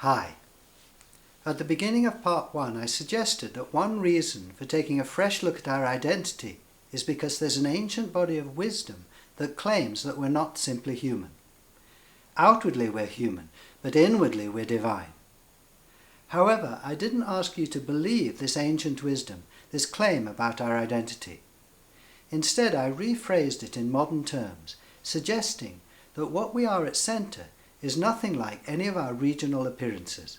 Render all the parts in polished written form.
Hi. At the beginning of part 1 I suggested that one reason for taking a fresh look at our identity is because there's an ancient body of wisdom that claims that we're not simply human. Outwardly we're human, but inwardly we're divine. However, I didn't ask you to believe this ancient wisdom, this claim about our identity. Instead, I rephrased it in modern terms, suggesting that what we are at centre is nothing like any of our regional appearances.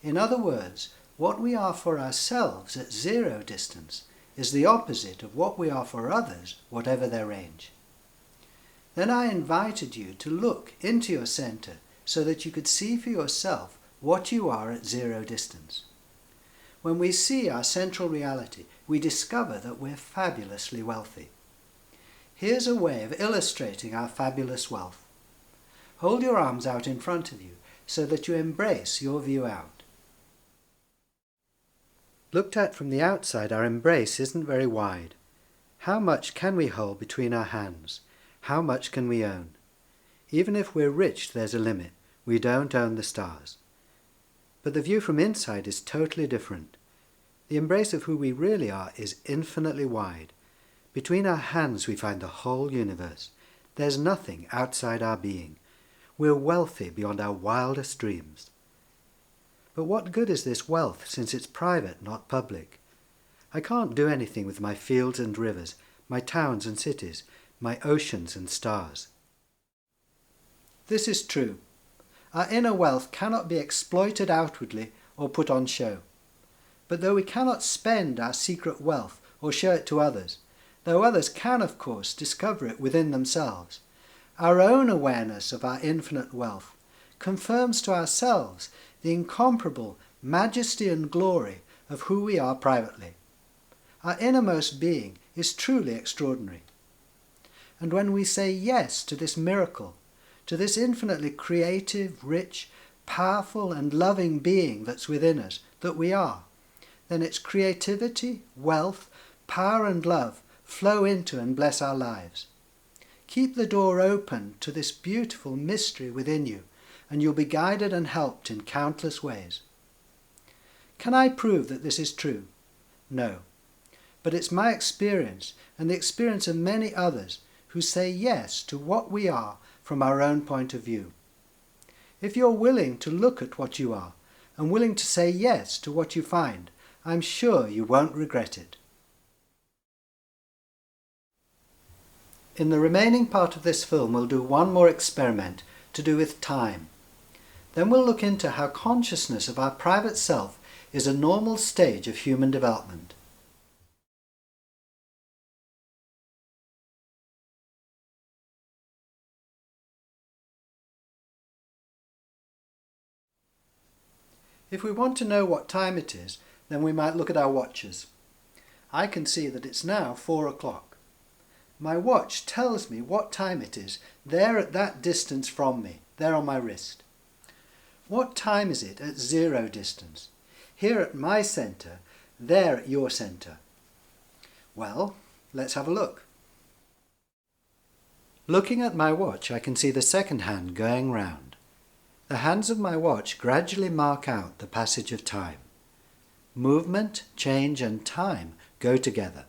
In other words, what we are for ourselves at zero distance is the opposite of what we are for others, whatever their range. Then I invited you to look into your centre so that you could see for yourself what you are at zero distance. When we see our central reality, we discover that we're fabulously wealthy. Here's a way of illustrating our fabulous wealth. Hold your arms out in front of you so that you embrace your view out. Looked at from the outside, our embrace isn't very wide. How much can we hold between our hands? How much can we own? Even if we're rich, there's a limit. We don't own the stars. But the view from inside is totally different. The embrace of who we really are is infinitely wide. Between our hands we find the whole universe. There's nothing outside our being. We're wealthy beyond our wildest dreams. But what good is this wealth since it's private, not public? I can't do anything with my fields and rivers, my towns and cities, my oceans and stars. This is true. Our inner wealth cannot be exploited outwardly or put on show. But though we cannot spend our secret wealth or show it to others, though others can, of course, discover it within themselves, our own awareness of our infinite wealth confirms to ourselves the incomparable majesty and glory of who we are privately. Our innermost being is truly extraordinary. And when we say yes to this miracle, to this infinitely creative, rich, powerful and loving being that's within us, that we are, then its creativity, wealth, power and love flow into and bless our lives. Keep the door open to this beautiful mystery within you, and you'll be guided and helped in countless ways. Can I prove that this is true? No. But it's my experience and the experience of many others who say yes to what we are from our own point of view. If you're willing to look at what you are and willing to say yes to what you find, I'm sure you won't regret it. In the remaining part of this film we'll do one more experiment to do with time. Then we'll look into how consciousness of our private self is a normal stage of human development. If we want to know what time it is, then we might look at our watches. I can see that it's now 4 o'clock. My watch tells me what time it is, there at that distance from me, there on my wrist. What time is it at zero distance? Here at my centre, there at your centre. Well, let's have a look. Looking at my watch, I can see the second hand going round. The hands of my watch gradually mark out the passage of time. Movement, change and time go together.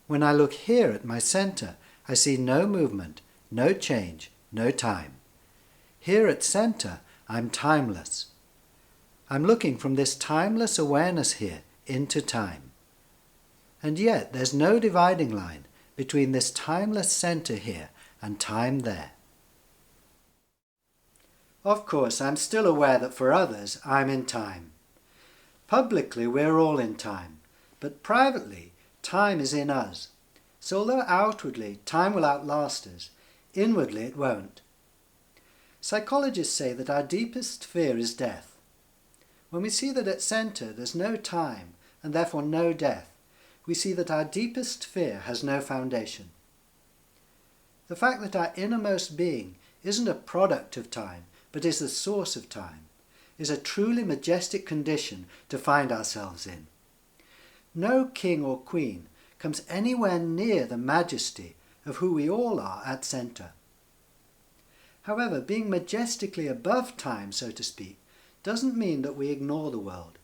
When I look here at my centre, I see no movement, no change, no time. Here at centre, I'm timeless. I'm looking from this timeless awareness here into time. And yet there's no dividing line between this timeless centre here and time there. Of course, I'm still aware that for others, I'm in time. Publicly, we're all in time, but privately, time is in us. So although outwardly time will outlast us, inwardly it won't. Psychologists say that our deepest fear is death. When we see that at centre there's no time and therefore no death, we see that our deepest fear has no foundation. The fact that our innermost being isn't a product of time, but is the source of time, is a truly majestic condition to find ourselves in. No king or queen comes anywhere near the majesty of who we all are at centre. However, being majestically above time, so to speak, doesn't mean that we ignore the world.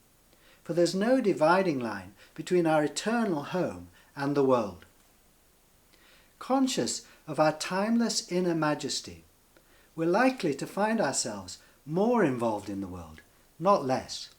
For there's no dividing line between our eternal home and the world. Conscious of our timeless inner majesty, we're likely to find ourselves more involved in the world, not less.